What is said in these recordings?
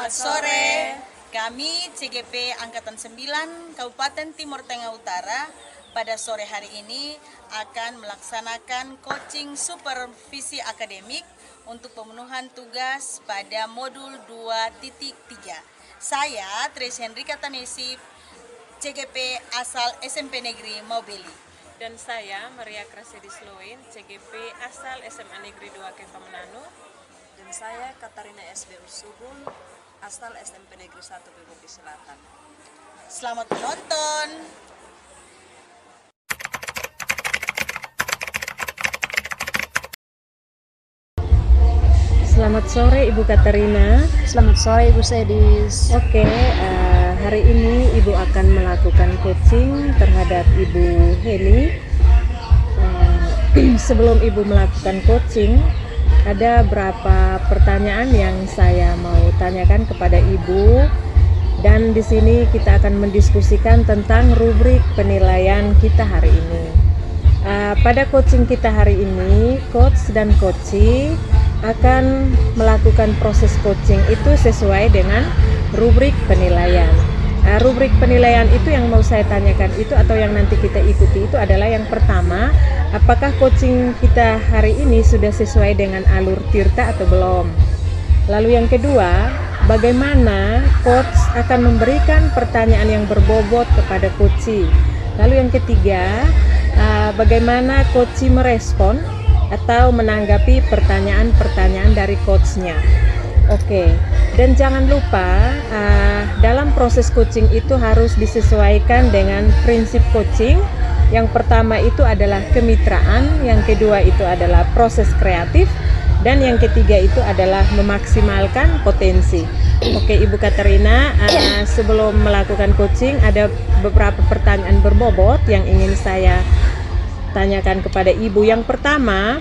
Selamat sore. Kami CGP Angkatan 9 Kabupaten Timur Tengah Utara pada sore hari ini akan melaksanakan coaching supervisi akademik untuk pemenuhan tugas pada modul 2.3. Saya Tracy Henrika Tanesi, CGP asal SMP Negeri Maubeli. Dan saya Maria Krasedis Loin, CGP asal SMA Negeri 2 Kepamenanu. Dan saya Katarina SB Ursubul, asal SMP Negeri 1 Bumi Selatan. Selamat menonton. Selamat sore Ibu Katarina. Selamat sore Ibu Sedis. Oke, hari ini Ibu akan melakukan coaching terhadap Ibu Heni. Sebelum Ibu melakukan coaching, ada beberapa pertanyaan yang saya mau tanyakan kepada Ibu, dan di sini kita akan mendiskusikan tentang rubrik penilaian kita hari ini. Pada coaching kita hari ini, coach dan coachee akan melakukan proses coaching itu sesuai dengan rubrik penilaian. Rubrik penilaian itu yang mau saya tanyakan itu atau yang nanti kita ikuti itu adalah yang pertama, apakah coaching kita hari ini sudah sesuai dengan alur tirta atau belum. Lalu yang kedua, bagaimana coach akan memberikan pertanyaan yang berbobot kepada coachee. Lalu yang ketiga, bagaimana coachee merespon atau menanggapi pertanyaan-pertanyaan dari coachnya. Oke, dan jangan lupa dalam proses coaching itu harus disesuaikan dengan prinsip coaching. Yang pertama itu adalah kemitraan, yang kedua itu adalah proses kreatif, dan yang ketiga itu adalah memaksimalkan potensi. Oke Ibu Katarina, sebelum melakukan coaching ada beberapa pertanyaan berbobot yang ingin saya tanyakan kepada Ibu. Yang pertama,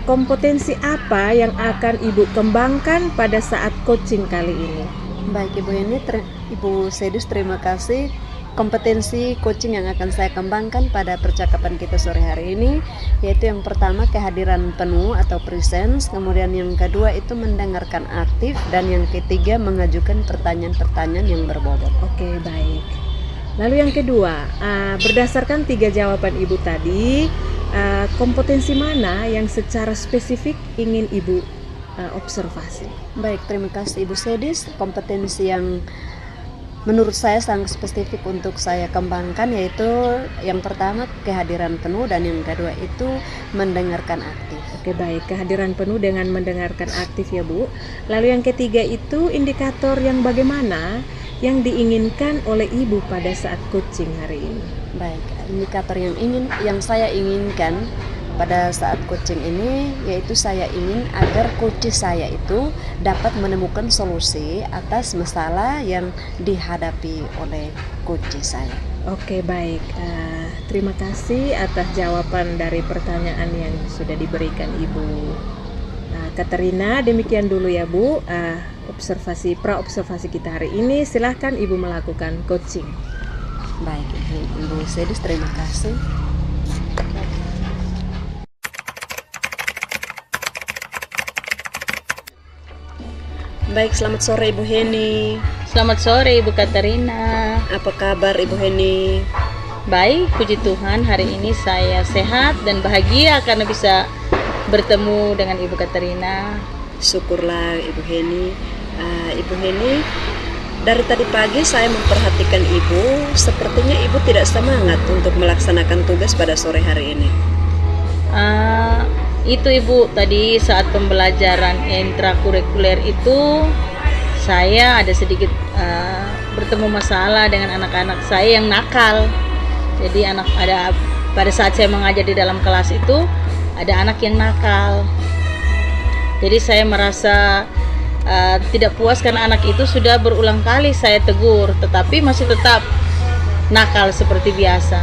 kompetensi apa yang akan Ibu kembangkan pada saat coaching kali ini? Baik Ibu Heni, Ibu Sedis, terima kasih. Kompetensi coaching yang akan saya kembangkan pada percakapan kita sore hari ini yaitu yang pertama kehadiran penuh atau presence, kemudian yang kedua itu mendengarkan aktif, dan yang ketiga mengajukan pertanyaan-pertanyaan yang berbobot. Oke, baik. Lalu yang kedua, berdasarkan 3 jawaban Ibu tadi, kompetensi mana yang secara spesifik ingin Ibu observasi? Baik, terima kasih Ibu Sedis. Kompetensi yang menurut saya sangat spesifik untuk saya kembangkan yaitu yang pertama kehadiran penuh, dan yang kedua itu mendengarkan aktif. Oke, baik, kehadiran penuh dengan mendengarkan aktif ya Bu. Lalu yang ketiga itu indikator yang bagaimana yang diinginkan oleh Ibu pada saat coaching hari ini? Baik, indikator yang saya inginkan pada saat coaching ini yaitu saya ingin agar coach saya itu dapat menemukan solusi atas masalah yang dihadapi oleh coach saya. Oke, baik, terima kasih atas jawaban dari pertanyaan yang sudah diberikan Ibu Katarina. Demikian dulu ya Bu, pra-observasi kita hari ini. Silahkan Ibu melakukan coaching. Baik Ibu Sedis, terima kasih. Baik, selamat sore Ibu Heni. Selamat sore Ibu Katarina. Apa kabar Ibu Heni? Baik, puji Tuhan, hari ini saya sehat dan bahagia karena bisa bertemu dengan Ibu Katarina. Syukurlah Ibu Heni. Ibu Heni, dari tadi pagi saya memperhatikan Ibu, sepertinya Ibu tidak semangat untuk melaksanakan tugas pada sore hari ini. Itu Ibu, tadi saat pembelajaran intrakurikuler itu saya ada sedikit bertemu masalah dengan anak-anak saya yang nakal. Jadi pada saat saya mengajar di dalam kelas itu ada anak yang nakal. Jadi saya merasa tidak puas karena anak itu sudah berulang kali saya tegur, tetapi masih tetap nakal seperti biasa.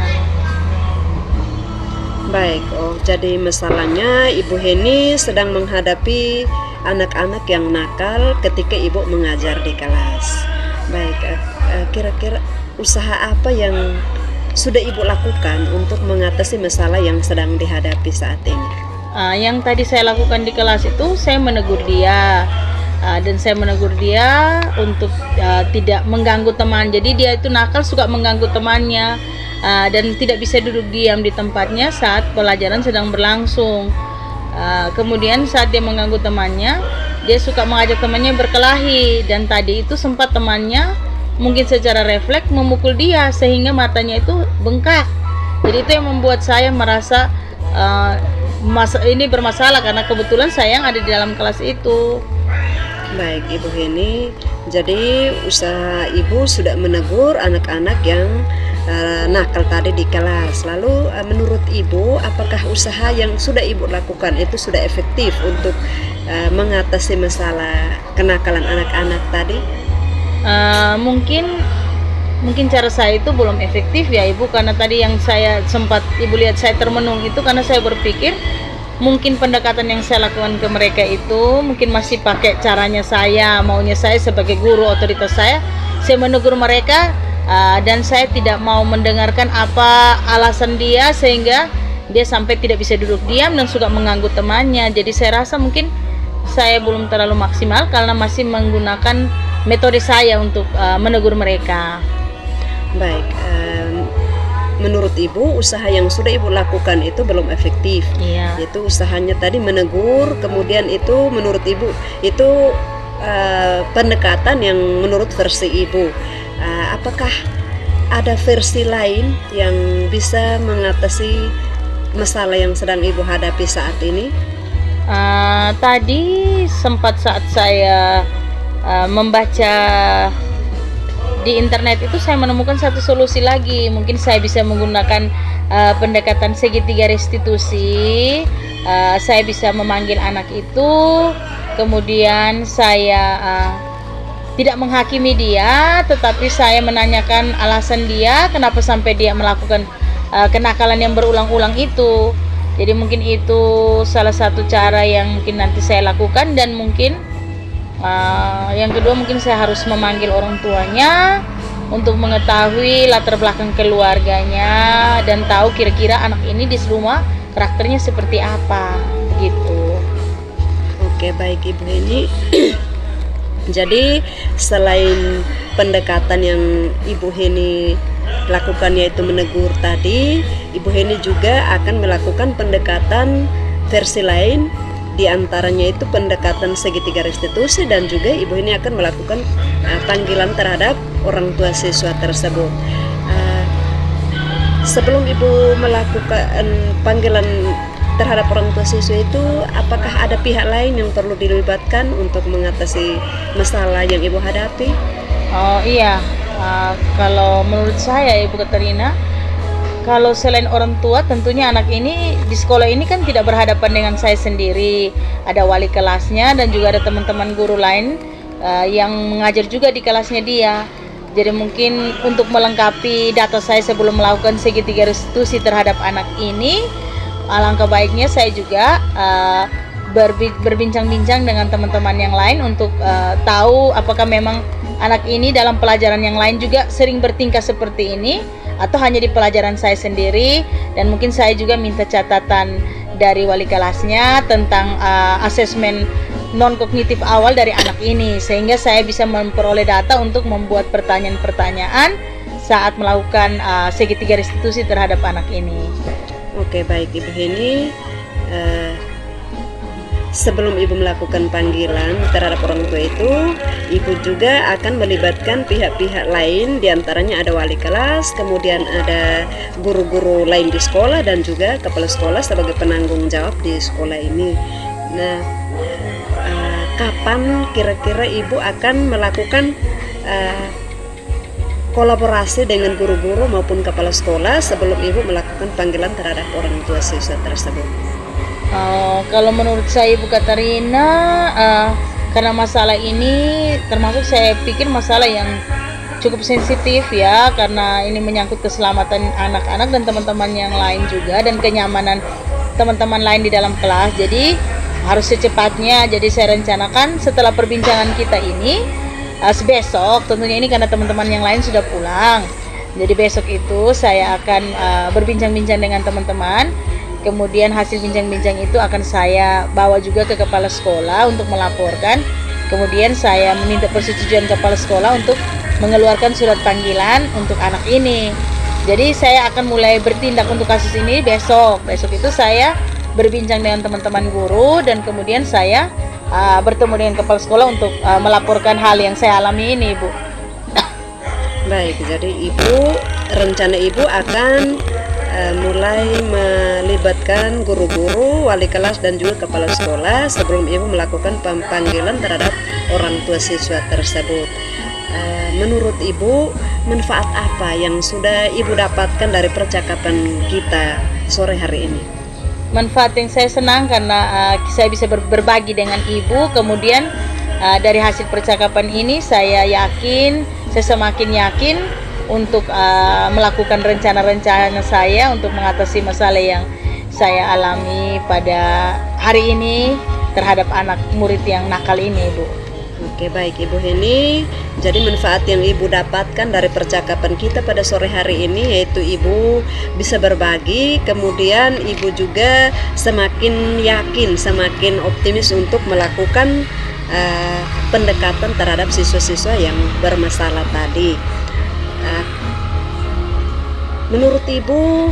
Baik, jadi masalahnya Ibu Heni sedang menghadapi anak-anak yang nakal ketika Ibu mengajar di kelas. Baik, kira-kira usaha apa yang sudah Ibu lakukan untuk mengatasi masalah yang sedang dihadapi saat ini? Yang tadi saya lakukan di kelas itu saya menegur dia. dan saya menegur dia untuk tidak mengganggu teman. Jadi dia itu nakal, suka mengganggu temannya, dan tidak bisa duduk diam di tempatnya saat pelajaran sedang berlangsung. Kemudian saat dia mengganggu temannya, dia suka mengajak temannya berkelahi, dan tadi itu sempat temannya mungkin secara refleks memukul dia sehingga matanya itu bengkak. Jadi itu yang membuat saya merasa ini bermasalah, karena kebetulan saya yang ada di dalam kelas itu. Baik Ibu Heni, jadi usaha Ibu sudah menegur anak-anak yang nakal tadi di kelas. Lalu menurut Ibu, apakah usaha yang sudah Ibu lakukan itu sudah efektif untuk mengatasi masalah kenakalan anak-anak tadi? Mungkin cara saya itu belum efektif ya Ibu, karena tadi yang saya sempat Ibu lihat saya termenung itu karena saya berpikir mungkin pendekatan yang saya lakukan ke mereka itu mungkin masih pakai caranya saya, maunya saya sebagai guru otoritas saya menegur mereka, dan saya tidak mau mendengarkan apa alasan dia sehingga dia sampai tidak bisa duduk diam dan suka mengganggu temannya. Jadi saya rasa mungkin saya belum terlalu maksimal karena masih menggunakan metode saya untuk menegur mereka. Baik, menurut Ibu usaha yang sudah Ibu lakukan itu belum efektif. Iya. Itu usahanya tadi menegur, kemudian itu menurut Ibu itu pendekatan yang menurut versi Ibu. Apakah ada versi lain yang bisa mengatasi masalah yang sedang Ibu hadapi saat ini? Tadi sempat saat saya membaca di internet itu saya menemukan satu solusi lagi. Mungkin saya bisa menggunakan pendekatan segitiga restitusi. Saya bisa memanggil anak itu, kemudian saya tidak menghakimi dia, tetapi saya menanyakan alasan dia kenapa sampai dia melakukan kenakalan yang berulang-ulang itu. Jadi mungkin itu salah satu cara yang mungkin nanti saya lakukan, dan mungkin yang kedua mungkin saya harus memanggil orang tuanya untuk mengetahui latar belakang keluarganya dan tahu kira-kira anak ini di rumah karakternya seperti apa gitu. Oke, baik Ibu Heni. Jadi selain pendekatan yang Ibu Heni lakukan yaitu menegur tadi, Ibu Heni juga akan melakukan pendekatan versi lain, di antaranya itu pendekatan segitiga restitusi, dan juga Ibu Heni akan melakukan panggilan terhadap orang tua siswa tersebut. Sebelum Ibu melakukan panggilan terhadap orang tua siswa itu, apakah ada pihak lain yang perlu dilibatkan untuk mengatasi masalah yang Ibu hadapi? Oh iya, kalau menurut saya Ibu Katarina, kalau selain orang tua, tentunya anak ini di sekolah ini kan tidak berhadapan dengan saya sendiri. Ada wali kelasnya dan juga ada teman-teman guru lain yang mengajar juga di kelasnya dia. Jadi mungkin untuk melengkapi data saya sebelum melakukan segitiga restitusi terhadap anak ini, alangkah baiknya saya juga berbincang-bincang dengan teman-teman yang lain untuk tahu apakah memang anak ini dalam pelajaran yang lain juga sering bertingkah seperti ini, atau hanya di pelajaran saya sendiri. Dan mungkin saya juga minta catatan dari wali kelasnya tentang asesmen non-kognitif awal dari anak ini, sehingga saya bisa memperoleh data untuk membuat pertanyaan-pertanyaan saat melakukan segitiga restitusi terhadap anak ini. Oke, baik Ibu Heni. Sebelum Ibu melakukan panggilan terhadap orang tua itu, Ibu juga akan melibatkan pihak-pihak lain, diantaranya ada wali kelas, kemudian ada guru-guru lain di sekolah, dan juga kepala sekolah sebagai penanggung jawab di sekolah ini. Nah, kapan kira-kira Ibu akan melakukan kolaborasi dengan guru-guru maupun kepala sekolah sebelum Ibu melakukan panggilan terhadap orang tua siswa tersebut? Kalau menurut saya Ibu Katarina, karena masalah ini termasuk saya pikir masalah yang cukup sensitif ya, karena ini menyangkut keselamatan anak-anak dan teman-teman yang lain juga, dan kenyamanan teman-teman lain di dalam kelas. Jadi harus secepatnya. Jadi saya rencanakan setelah perbincangan kita ini, besok tentunya ini karena teman-teman yang lain sudah pulang. Jadi besok itu saya akan berbincang-bincang dengan teman-teman. Kemudian hasil bincang-bincang itu akan saya bawa juga ke kepala sekolah untuk melaporkan Kemudian saya meminta persetujuan kepala sekolah untuk mengeluarkan surat panggilan untuk anak ini. Jadi saya akan mulai bertindak untuk kasus ini besok. Besok itu saya berbincang dengan teman-teman guru dan kemudian saya bertemu dengan kepala sekolah untuk melaporkan hal yang saya alami ini, Bu. Baik, jadi rencana Ibu akan mulai melibatkan guru-guru, wali kelas dan juga kepala sekolah sebelum Ibu melakukan pemanggilan terhadap orang tua siswa tersebut. Menurut Ibu, manfaat apa yang sudah Ibu dapatkan dari percakapan kita sore hari ini? Manfaat yang saya senang karena saya bisa berbagi dengan Ibu. Kemudian dari hasil percakapan ini saya semakin yakin untuk melakukan rencana-rencana saya untuk mengatasi masalah yang saya alami pada hari ini terhadap anak murid yang nakal ini, Bu. Oke, baik Ibu Heni. Jadi manfaat yang Ibu dapatkan dari percakapan kita pada sore hari ini yaitu Ibu bisa berbagi, kemudian Ibu juga semakin yakin, semakin optimis untuk melakukan pendekatan terhadap siswa-siswa yang bermasalah tadi. Menurut Ibu,